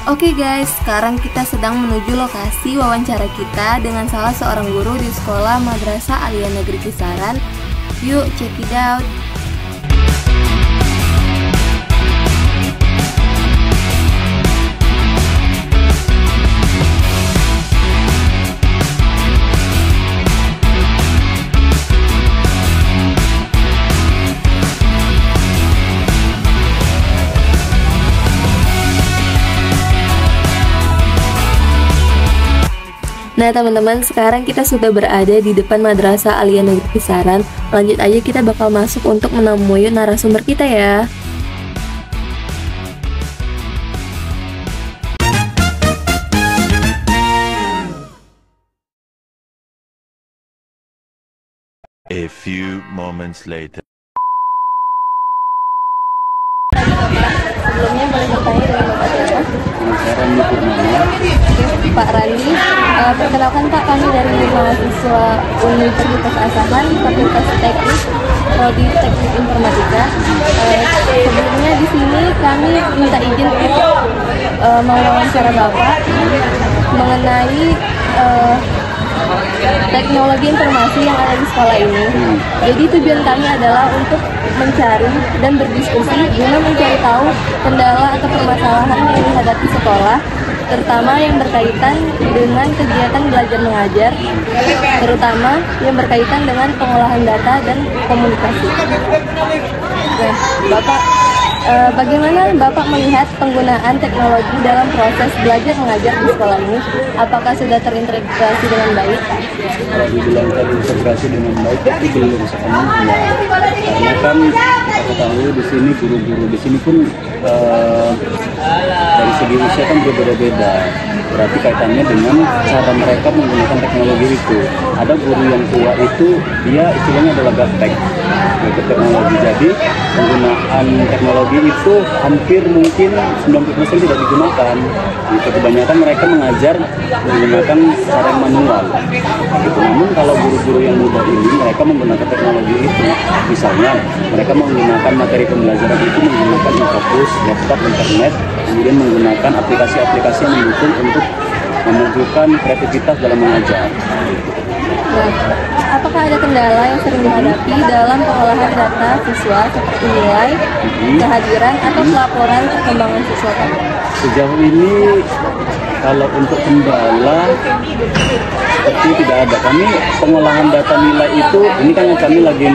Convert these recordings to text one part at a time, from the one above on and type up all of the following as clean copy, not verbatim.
Oke guys, sekarang kita sedang menuju lokasi wawancara kita dengan salah seorang guru di sekolah Madrasah Aliyah Negeri Kisaran. Yuk check it out. Nah teman-teman, sekarang kita sudah berada di depan Madrasah Aliyah Negeri Kisaran. Lanjut aja, kita bakal masuk untuk menemui narasumber kita ya. A few moments later. Sebelumnya boleh bertanya dengan Bapak siapa? Pak Randi, perkenalkan Pak, kami dari mahasiswa Universitas Asahan, Fakultas Teknik, Prodi Teknik Informatika. Sebelumnya di sini kami minta izin untuk mewawancara Bapak mengenai teknologi informasi yang ada di sekolah ini. Jadi tujuan kami adalah untuk mencari dan berdiskusi guna mencari tahu kendala atau permasalahan yang dihadapi sekolah, terutama yang berkaitan dengan kegiatan belajar mengajar, terutama yang berkaitan dengan pengolahan data dan komunikasi. Nah, Bapak, bagaimana Bapak melihat penggunaan teknologi dalam proses belajar mengajar di sekolah ini? Apakah sudah terintegrasi dengan baik? Kalau dibilang terintegrasi dengan baik, tapi belum sepenuhnya. Karena kan kita ketahui di sini guru-guru di sini pun dari segi usia kan berbeda-beda. Berarti kaitannya dengan cara mereka menggunakan teknologi itu. Ada guru yang tua itu dia istilahnya adalah gaptek untuk teknologi. Jadi penggunaan teknologi itu hampir mungkin 90% tidak digunakan. Gitu. Kebanyakan mereka mengajar menggunakan cara yang manual. Gitu. Namun kalau guru-guru yang muda ini mereka menggunakan teknologi itu, misalnya mereka menggunakan materi pembelajaran itu menggunakan infocus, laptop, internet, kemudian menggunakan aplikasi-aplikasi yang mendukung untuk menunjukkan kreativitas dalam mengajar. Nah, apakah ada kendala yang sering dihadapi dalam pengolahan data siswa seperti nilai, kehadiran, atau pelaporan perkembangan siswa? Sejauh ini kalau untuk kendala seperti tidak ada. Kami pengolahan data nilai itu, ini kan kami lagi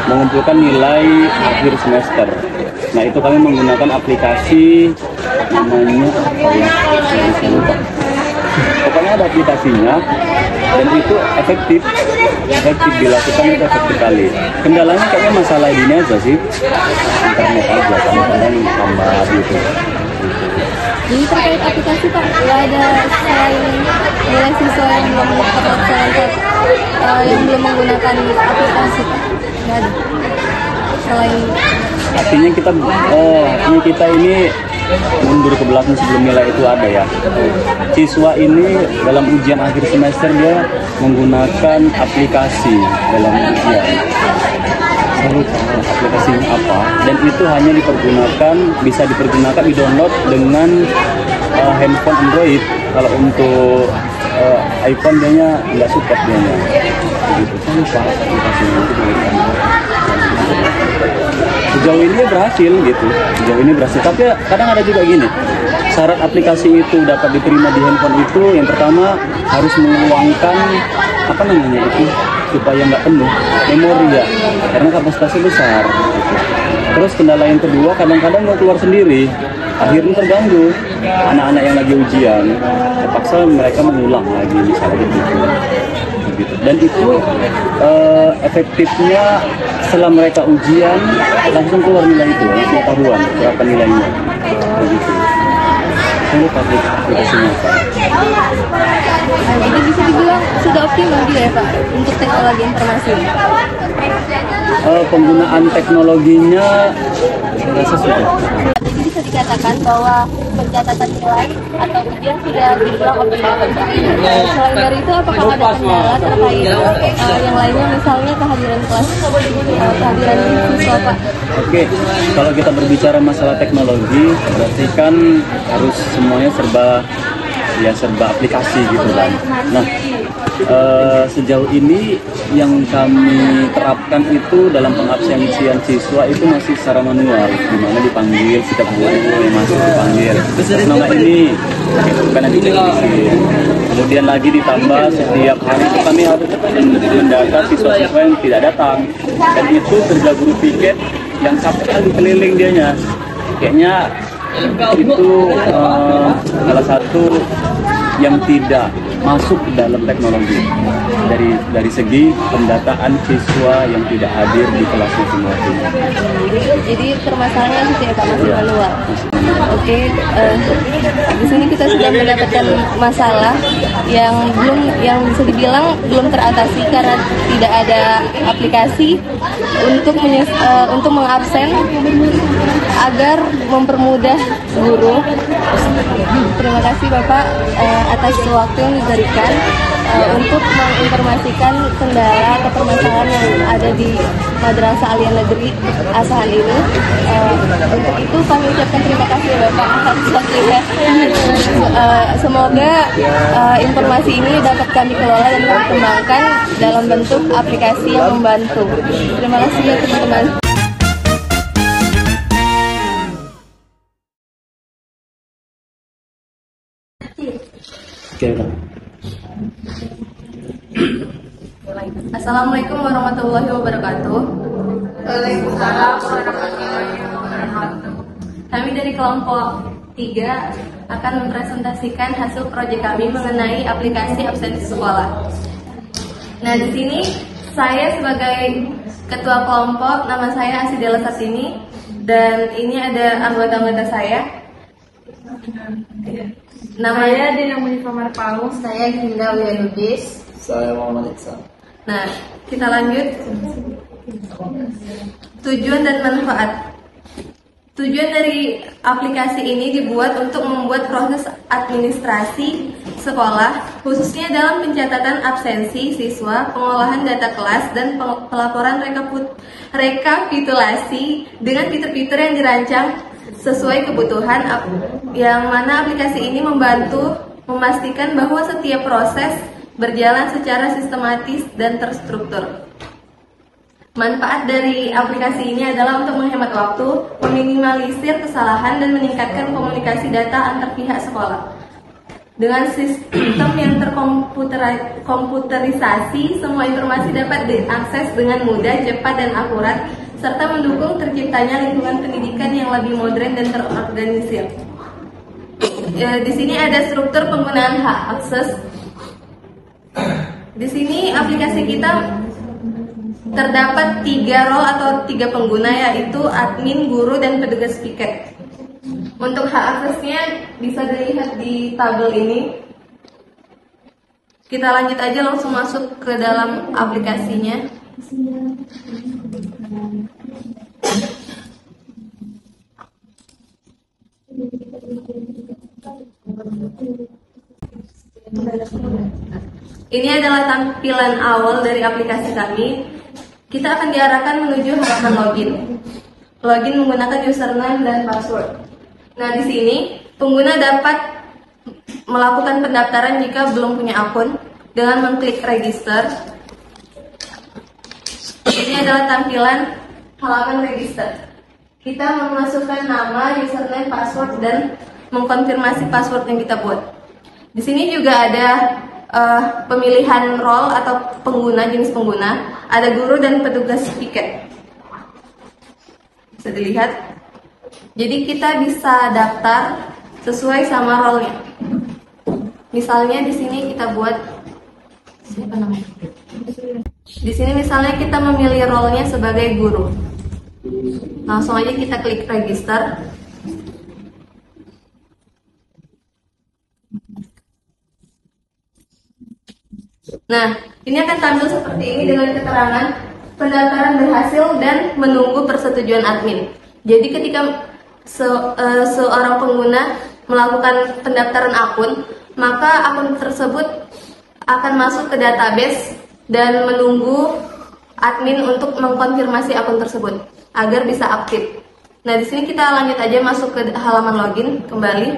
mengumpulkan nilai akhir semester. Nah itu kami menggunakan aplikasi namanya apa ya? Saya lupa. Pokoknya ada aplikasinya dan itu efektif dilakukan, itu efektif kali. Kendalanya kayaknya masalah ini aja sih, internet aja kadang-kadang lambat gitu. Jadi terkait aplikasi Pak, nggak ada selain nilai siswa yang belum menggunakan aplikasi Pak? Nggak ada. Selain artinya kita ini mundur ke belakang sebelum nilai itu ada ya. Siswa ini dalam ujian akhir semester dia menggunakan aplikasi dalam ujian. Saya lupa aplikasinya apa, dan itu hanya bisa dipergunakan di-download dengan handphone Android. Kalau untuk iPhone dia nggak support dianya. Begitu. Saya lupa aplikasinya itu dari Sejauh ini berhasil gitu. Sejauh ini berhasil. Tapi kadang ada juga gini. Syarat aplikasi itu dapat diterima di handphone itu yang pertama harus mengeluangkan apa namanya itu supaya nggak penuh memori ya, karena kapasitasnya besar gitu. Terus kendala yang kedua, kadang-kadang mau keluar sendiri, akhirnya terganggu anak-anak yang lagi ujian, terpaksa mereka mengulang lagi misalnya gitu. Dan itu efektifnya setelah mereka ujian langsung keluar nilai itu, langsung ketahuan berapa nilainya begitu. Ini aplikasinya Pak. Jadi bisa dibilang sudah optimal juga ya Pak untuk teknologi informasi. Penggunaan teknologinya saya rasa sudah. Jadi bisa dikatakan bahwa pencatatan nilai atau ujian sudah dibilang optimal. Selain dari itu, apakah ada kendala terkait yang lainnya, misalnya kehadiran kelas, kehadiran siswa, Pak? Oke, kalau kita berbicara masalah teknologi, berarti kan harus semuanya serba aplikasi gitu kan. Nah, sejauh ini yang kami terapkan itu dalam pengabsensian siswa itu masih secara manual, di mana dipanggil setiap guru masuk dipanggil. Terus nama ini karena kemudian lagi ditambah setiap hari itu kami harus mendata siswa-siswa yang tidak datang, dan itu kerja guru piket yang capek kali keliling dianya. Kayaknya itu salah satu yang tidak masuk ke dalam teknologi dari segi pendataan siswa yang tidak hadir di kelas masing-masing. Jadi permasalahannya itu ya Pak, masih manual. Oke, di sini kita sudah mendapatkan masalah yang bisa dibilang belum teratasi karena tidak ada aplikasi untuk mengabsen agar mempermudah guru. Terima kasih Bapak atas waktu yang diberikan untuk menginformasikan kendala atau permasalahan yang ada di Madrasah Aliyah Negeri Asahan ini. Untuk itu kami ucapkan terima kasih ya Bapak atas waktunya. Semoga informasi ini dapat kami kelola dan kami kembangkan dalam bentuk aplikasi yang membantu. Terima kasih ya teman-teman. Assalamualaikum warahmatullahi wabarakatuh. Waalaikumsalam warahmatullahi wabarakatuh. Kami dari kelompok 3 akan mempresentasikan hasil proyek kami mengenai aplikasi absensi sekolah. Nah, di sini saya sebagai ketua kelompok, nama saya Asidela Satini, dan ini ada anggota-anggota saya. Saya Dina Munifa Marpaung. Saya Ginda Wiyanudis. Saya Muhammad Iksan. Nah, kita lanjut. Tujuan dan manfaat. Tujuan dari aplikasi ini dibuat untuk membuat proses administrasi sekolah, khususnya dalam pencatatan absensi siswa, pengolahan data kelas, dan pelaporan rekapitulasi dengan fitur-fitur yang dirancang sesuai kebutuhan, yang mana aplikasi ini membantu memastikan bahwa setiap proses berjalan secara sistematis dan terstruktur. Manfaat dari aplikasi ini adalah untuk menghemat waktu, meminimalisir kesalahan, dan meningkatkan komunikasi data antar pihak sekolah. Dengan sistem yang terkomputerisasi, semua informasi dapat diakses dengan mudah, cepat, dan akurat, serta mendukung terciptanya lingkungan pendidikan yang lebih modern dan terorganisir. Di sini ada struktur penggunaan hak akses. Di sini aplikasi kita terdapat 3 role atau 3 pengguna, yaitu admin, guru, dan petugas piket. Untuk hak aksesnya bisa dilihat di tabel ini. Kita lanjut aja langsung masuk ke dalam aplikasinya. Ini adalah tampilan awal dari aplikasi kami. Kita akan diarahkan menuju halaman login. Login menggunakan username dan password. Nah, di sini pengguna dapat melakukan pendaftaran jika belum punya akun dengan mengklik register. Ini adalah tampilan halaman register. Kita memasukkan nama, username, password, dan mengkonfirmasi password yang kita buat. Di sini juga ada pemilihan role atau pengguna, jenis pengguna, ada guru dan petugas piket. Bisa dilihat. Jadi kita bisa daftar sesuai sama role-nya. Misalnya di sini kita buat siapa namanya? Di sini misalnya kita memilih role-nya sebagai guru. Langsung aja kita klik register. Nah, ini akan tampil seperti ini dengan keterangan pendaftaran berhasil dan menunggu persetujuan admin. Jadi ketika seorang pengguna melakukan pendaftaran akun, maka akun tersebut akan masuk ke database dan menunggu admin untuk mengkonfirmasi akun tersebut agar bisa aktif. Nah, di sini kita lanjut aja masuk ke halaman login kembali.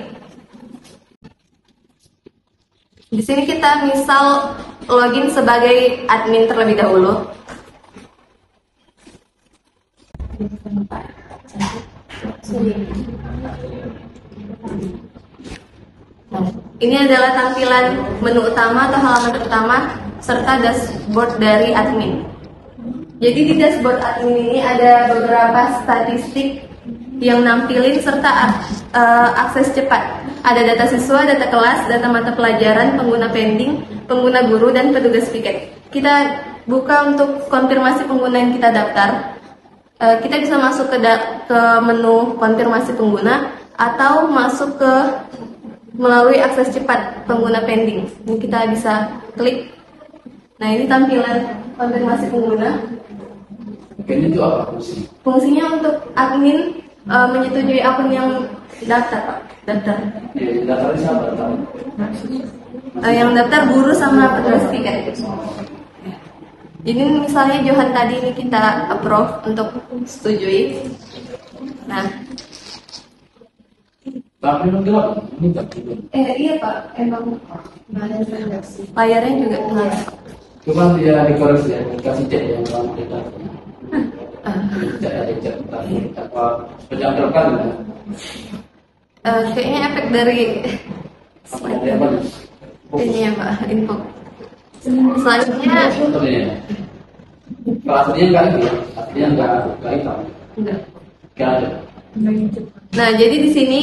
Di sini kita misal login sebagai admin terlebih dahulu. Ini adalah tampilan menu utama atau halaman utama serta dashboard dari admin. Jadi di dashboard admin ini ada beberapa statistik yang nampilin serta akses cepat. Ada data siswa, data kelas, data mata pelajaran, pengguna pending, pengguna guru, dan petugas piket. Kita buka untuk konfirmasi pengguna yang kita daftar. Kita bisa masuk ke menu konfirmasi pengguna atau masuk ke melalui akses cepat pengguna pending. Ini kita bisa klik. Nah, ini tampilan konfirmasi pengguna. Ini itu apa fungsinya? Fungsinya untuk admin menyetujui akun yang daftar, Pak. Daftar. Daftarnya siapa? Yang daftar guru sama petugas piket. Ini misalnya Johan tadi ini kita approve untuk setujui. Nah, tapi gelap. Ini tak. iya Pak, emang layarnya juga gelap. Cuma dia dikoreksi ya, dikasih cek yang orang kita. Cek apa penjadwalan ya? Kayaknya efek dari Apa? ini ya Pak, info. Selanjutnya Kalau aslinya enggak itu ya, aslinya enggak hitam. enggak. Enggak ada. Nah, jadi di sini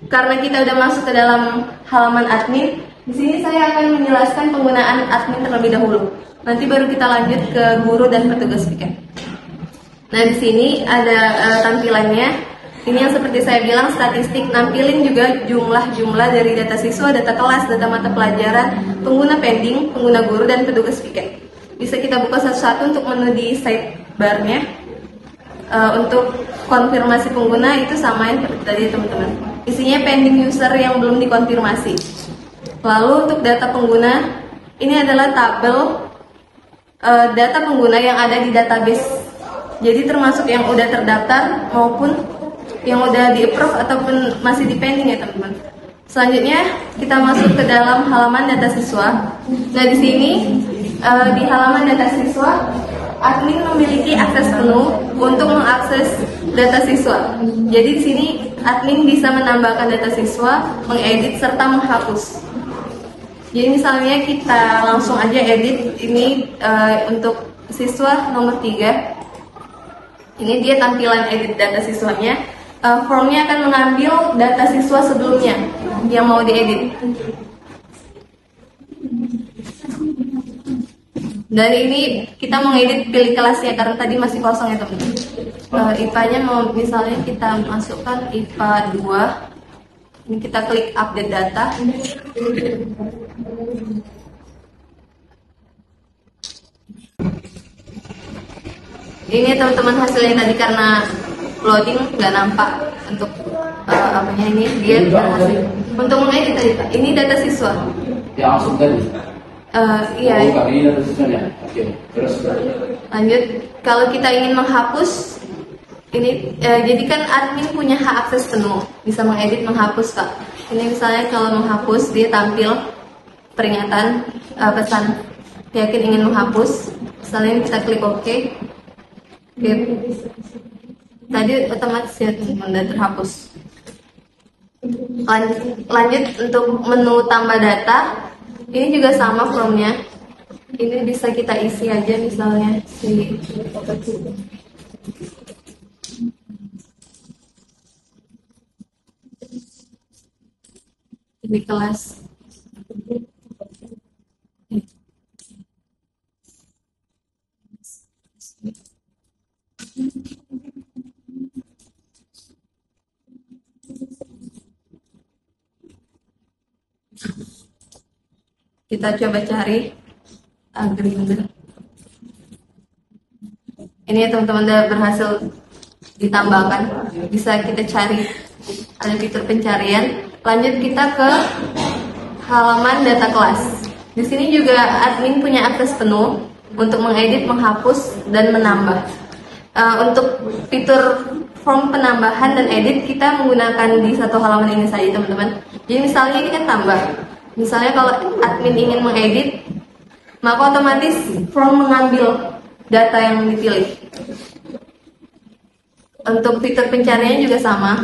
karena kita udah masuk ke dalam halaman admin, di sini saya akan menjelaskan penggunaan admin terlebih dahulu. Nanti baru kita lanjut ke guru dan petugas piket. Nah, di sini ada tampilannya. Ini yang seperti saya bilang statistik, nampilin juga jumlah dari data siswa, data kelas, data mata pelajaran, pengguna pending, pengguna guru, dan petugas piket. Bisa kita buka satu-satu untuk menu di sidebar-nya. Untuk konfirmasi pengguna itu sama yang seperti tadi teman-teman. Isinya pending user yang belum dikonfirmasi. Lalu untuk data pengguna, ini adalah tabel data pengguna yang ada di database. Jadi termasuk yang udah terdaftar maupun yang udah di-approve ataupun masih di pending ya teman-teman. Selanjutnya kita masuk ke dalam halaman data siswa. Nah, di sini di halaman data siswa, admin memiliki akses penuh untuk mengakses data siswa. Jadi di sini admin bisa menambahkan data siswa, mengedit serta menghapus. Jadi misalnya kita langsung aja edit ini untuk siswa nomor 3. Ini dia tampilan edit data siswanya. Formnya akan mengambil data siswa sebelumnya yang mau diedit. Dan ini kita mau ngedit pilih kelasnya karena tadi masih kosong ya teman-teman. IPA-nya mau misalnya kita masukkan IPA 2. Ini kita klik update data. Ini teman-teman hasilnya tadi karena loading nggak nampak untuk apanya ini dia berhasil. Untuk mengedit tadi Pak, ini data siswa. Ya langsung tadi. Iya. Oh, ini data siswanya. Oke. Terus Lanjut, kalau kita ingin menghapus ini jadi kan admin punya hak akses penuh, bisa mengedit, menghapus Pak. Ini misalnya kalau menghapus dia tampil peringatan pesan yakin ingin menghapus. Misalnya kita klik OK. Oke. Tadi otomatis ya teman-teman terhapus. Lanjut untuk menu tambah data. Ini juga sama formnya. Ini bisa kita isi aja misalnya si ini kelas. Kita coba cari agreement. Ini ya teman-teman udah berhasil ditambahkan. bisa kita cari, ada fitur pencarian. Lanjut kita ke halaman data kelas. Di sini juga admin punya akses penuh untuk mengedit, menghapus, dan menambah. Untuk fitur form penambahan dan edit kita menggunakan di satu halaman ini saja, teman-teman. Jadi misalnya ini kan tambah. Misalnya kalau admin ingin mengedit, maka otomatis form mengambil data yang dipilih. Untuk fitur pencariannya juga sama,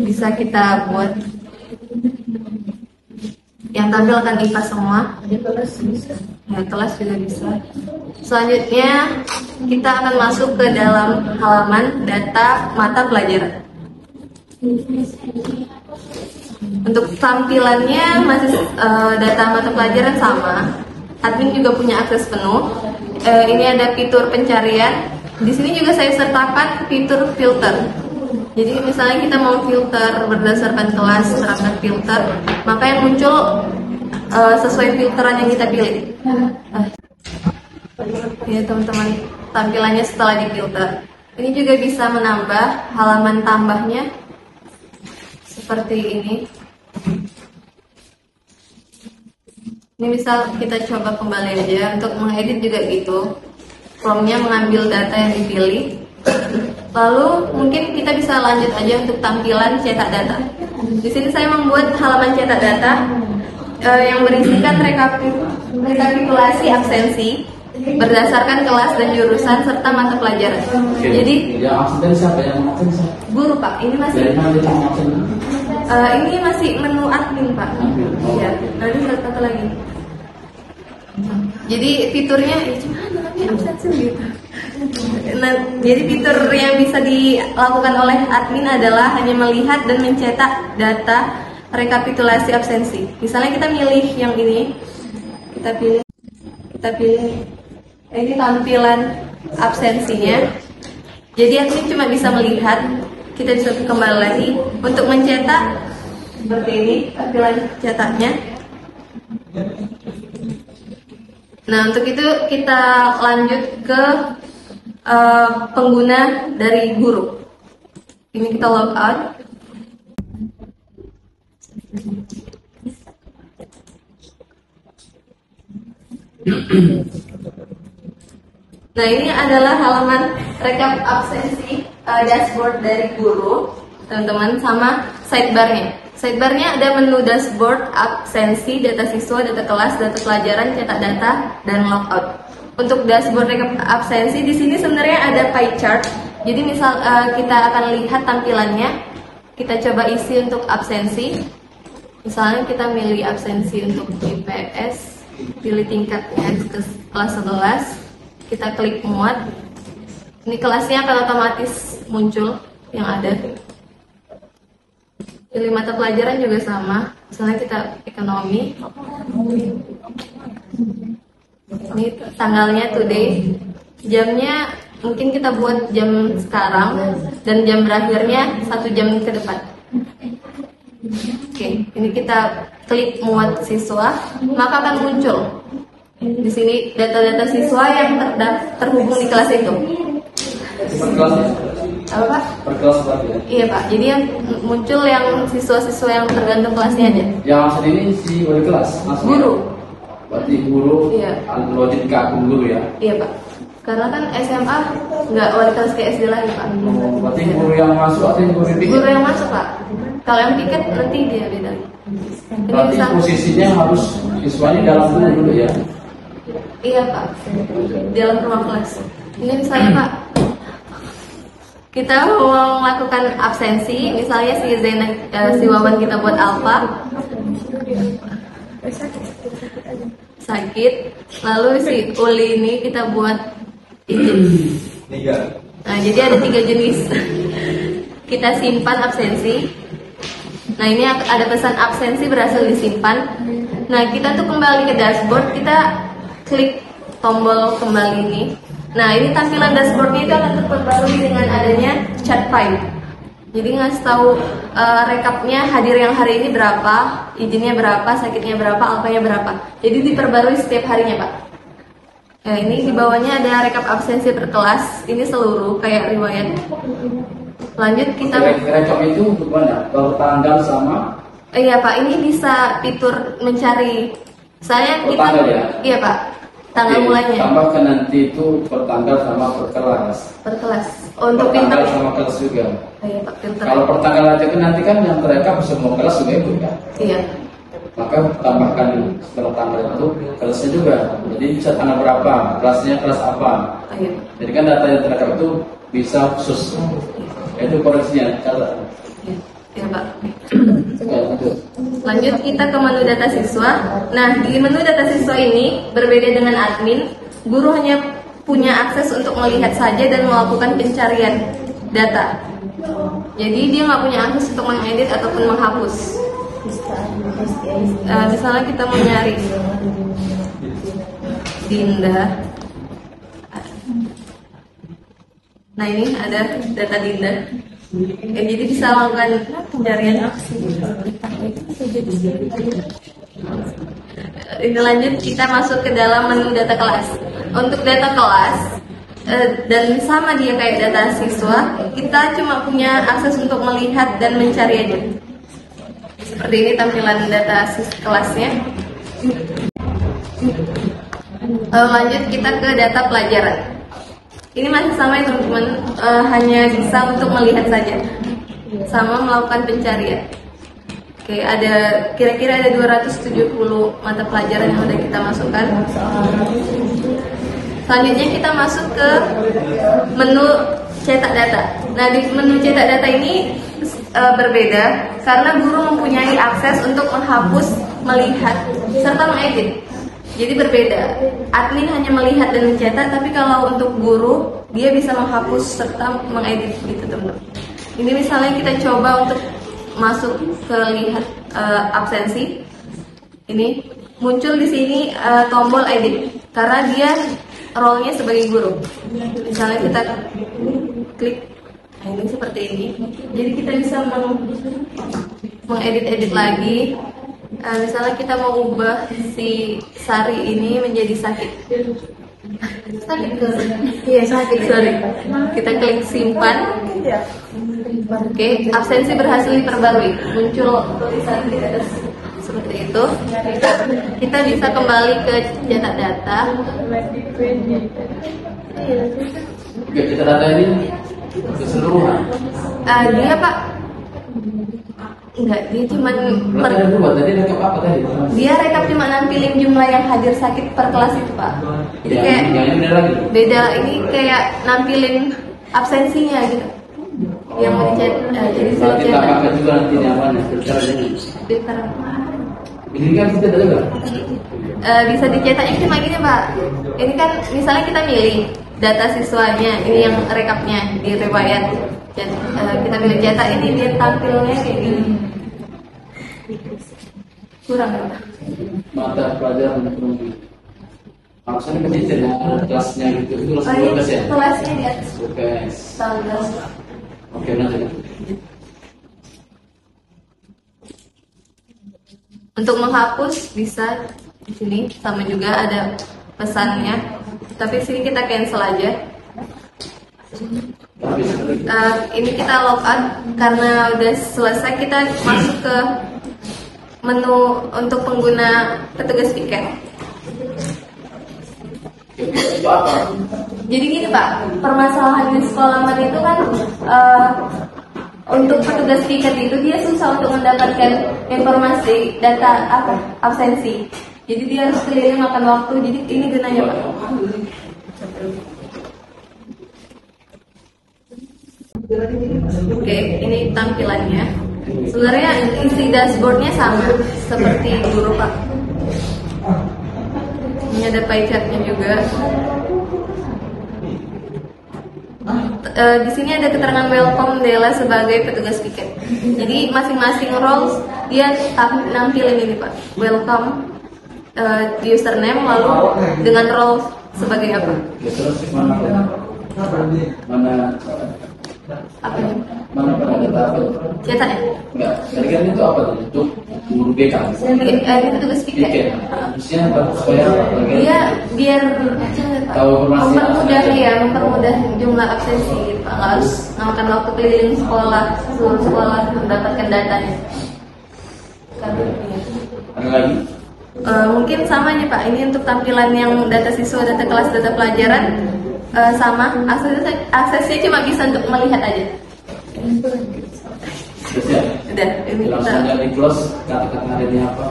bisa kita buat yang tampilkan IPA semua. Ya, kelas juga bisa. Selanjutnya kita akan masuk ke dalam halaman data mata pelajaran. Untuk tampilannya masih data mata pelajaran sama. Admin juga punya akses penuh. Ini ada fitur pencarian. Di sini juga saya sertakan fitur filter. Jadi misalnya kita mau filter berdasarkan kelas, terapkan filter, maka yang muncul sesuai filteran yang kita pilih. Ya teman-teman, tampilannya setelah difilter. Ini juga bisa menambah halaman tambahnya seperti ini. Ini misal kita coba kembali aja, untuk mengedit juga gitu. Formnya mengambil data yang dipilih. Lalu mungkin kita bisa lanjut aja untuk tampilan cetak data. Di sini saya membuat halaman cetak data yang berisikan rekapitulasi absensi berdasarkan kelas dan jurusan serta mata pelajaran. Jadi yang absen siapa? Yang absen siapa? Guru Pak, ini masih ini masih menu admin Pak. Iya, nanti satu lagi. Jadi fiturnya absensi gitu. Nah, jadi fitur yang bisa dilakukan oleh admin adalah hanya melihat dan mencetak data rekapitulasi absensi. Misalnya kita milih yang ini, kita pilih ini tampilan absensinya. Jadi admin cuma bisa melihat, kita bisa kembali lagi untuk mencetak seperti ini tampilan cetaknya. Nah, untuk itu kita lanjut ke pengguna dari guru. Ini kita log out. Nah, ini adalah halaman rekap absensi dashboard dari guru, teman-teman, sama sidebarnya. Sidebarnya ada menu dashboard, absensi, data siswa, data kelas, data pelajaran, cetak data, dan logout. Untuk dashboard rekap absensi di sini sebenarnya ada pie chart. Jadi misal kita akan lihat tampilannya, kita coba isi untuk absensi. Misalnya kita milih absensi untuk IPS, pilih tingkatnya ke kelas 11, kita klik muat. Ini kelasnya akan otomatis muncul yang ada. Pilih mata pelajaran juga sama, misalnya kita ekonomi. Ini tanggalnya today, jamnya mungkin kita buat jam sekarang dan jam berakhirnya 1 jam ke depan. Oke, ini kita klik muat siswa, maka akan muncul di sini data-data siswa yang terhubung di kelas itu. Apa Pak? Per kelas berarti ya? Iya Pak, jadi yang muncul yang siswa-siswa yang tergantung kelasnya aja. Yang maksud ini si wali kelas? Maksudnya? Guru. Berarti guru, Iya. login ke akun guru ya? Iya Pak, karena kan SMA nggak wali kelas ke SD lagi Pak. Berarti guru yang masuk atau yang guru yang piket? Guru yang masuk Pak, kalau yang piket nanti dia beda. Ini Berarti bisa, posisinya harus siswanya dalam dulu ya? iya Pak, dalam ruang kelas. Ini misalnya Pak, kita mau melakukan absensi, misalnya si Zena, si Wawan kita buat alfa, sakit, lalu si Uli ini kita buat izin. Nah, jadi ada 3 jenis. Kita simpan absensi. Nah, ini ada pesan absensi berhasil disimpan. Nah, kita untuk kembali ke dashboard, kita klik tombol kembali ini. Nah, ini tampilan dashboardnya itu akan terperbarui dengan adanya chat file. Jadi ngasih tahu rekapnya hadir yang hari ini berapa, izinnya berapa, sakitnya berapa, alfanya berapa. Jadi diperbarui setiap harinya Pak. Ya, ini di bawahnya ada rekap absensi per kelas. Ini seluruh kayak riwayat Lanjut kita. Rekap itu untuk mana? Kalau tanggal sama? Iya Pak, ini bisa fitur mencari. Saya Per kita. tanggal ya? Iya Pak. Tanggal mulanya. Tambahkan nanti itu per tanggal sama per kelas. Per kelas. Untuk Per tanggal pinter. sama kelas juga. Iya Pak, pinter. Kalau per tanggal aja kan nanti kan yang mereka semua kelas juga ikut ya. Iya. Maka tambahkan setelah tanggal itu kelasnya juga. Jadi bisa tanggal berapa, kelasnya kelas apa. Iya. Jadi kan data yang terrekap itu bisa khusus. Itu koreksinya, catat. Iya Pak. Ya, lanjut. Lanjut kita ke menu data siswa. Nah, di menu data siswa ini berbeda dengan admin, guru hanya punya akses untuk melihat saja dan melakukan pencarian data. Jadi dia nggak punya akses untuk mengedit ataupun menghapus. Misalnya kita mau nyari Dinda. Nah ini ada data Dinda. Jadi bisa melakukan pencarian. Ini lanjut kita masuk ke dalam menu data kelas. Untuk data kelas dan sama dia kayak data siswa, kita cuma punya akses untuk melihat dan mencari aja. Seperti ini tampilan data kelasnya. Lanjut kita ke data pelajaran. Ini masih sama ya teman-teman, hanya bisa untuk melihat saja, sama melakukan pencarian. Oke, ada kira-kira ada 270 mata pelajaran yang udah kita masukkan. Selanjutnya kita masuk ke menu cetak data. Nah di menu cetak data ini berbeda karena guru mempunyai akses untuk menghapus, melihat, serta mengedit. Jadi berbeda. Admin hanya melihat dan mencetak, tapi kalau untuk guru dia bisa menghapus serta mengedit gitu teman-teman. Ini misalnya kita coba untuk masuk ke lihat absensi. Ini muncul di sini tombol edit karena dia role-nya sebagai guru. Misalnya kita klik, nah ini seperti ini. Jadi kita bisa mengedit-edit lagi. Misalnya kita mau ubah si Sari ini menjadi sakit. Sakit ke? Iya sakit. Sorry. Kita klik simpan. Oke, absensi berhasil diperbarui. Muncul tulisan di atas seperti itu. Kita bisa kembali ke cetak data. Oke, cetak data ini keseluruhan. Dia Pak. Enggak, dia cuma Tadi rekap apa tadi? dia rekap cuma nampilin jumlah yang hadir sakit per kelas itu Pak. Jadi kayak yang ini beda lagi. beda, ini kayak nampilin absensinya gitu. Yang mau dicetak, jadi saya Berarti cetak. tambahkan juga nanti nyamannya filter ini. Filter. Ini kan kita ada juga. Bisa dicetaknya cuma gini Pak. Ini kan misalnya kita milih data siswanya, ini yang rekapnya di riwayat. Kita pilih cetak, ini dia tampilnya kayak gini. Kurang ya Pak? Mata pelajaran ekonomi. Maksudnya ke detail ya, kelasnya gitu. Itu kelas Oh, ini 12 ya? kelasnya di atas Oke. tanggal. Oke, nanti. Untuk menghapus bisa di sini, sama juga ada pesannya. Tapi sini kita cancel aja. Ini kita logout karena udah selesai, kita masuk ke menu untuk pengguna petugas piket. Itu apa? Jadi gini Pak, permasalahan di sekolah man itu kan untuk petugas piket itu dia susah untuk mendapatkan informasi data absensi. Jadi dia harus keliling makan waktu. Jadi ini gunanya Pak. Oke, ini tampilannya. Sebenarnya isi dashboardnya sama seperti guru Pak. Ini ada pie chartnya juga. Di sini ada keterangan welcome Dela sebagai petugas piket. Jadi masing-masing roles dia nampilin ini Pak. Welcome, username, lalu dengan role sebagai apa? Ya, terus mana Apa? mana pada data apa? Cetak ya? Enggak, tadi kan itu apa tadi? Itu guru BK. Dia petugas piket. Harusnya supaya Dia biar tahu informasi. mempermudah jumlah absensi. Pak nggak harus memakan waktu keliling sekolah, seluruh sekolah mendapatkan datanya. Ada lagi? Mungkin sama ya Pak. Ini untuk tampilan yang data siswa, data kelas, data pelajaran sama. Aksesnya cuma bisa untuk melihat aja. Sudah. Udah. Ini Langsung kita aja di close. Kata-kata hari ini apa?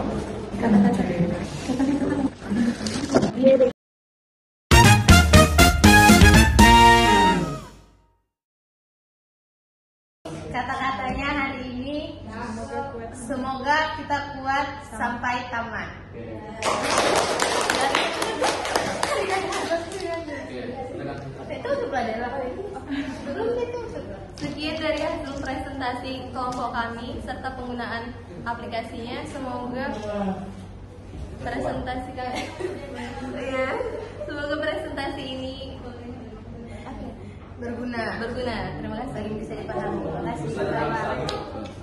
Kata-katanya hari ini, semoga kita kuat sampai tamat. Itu untuk pelajaran apa itu? sekian dari hasil presentasi kelompok kami serta penggunaan aplikasinya. Semoga presentasi kami semoga presentasi ini Berguna. berguna. Terima kasih. Bisa dipahami. Terima kasih.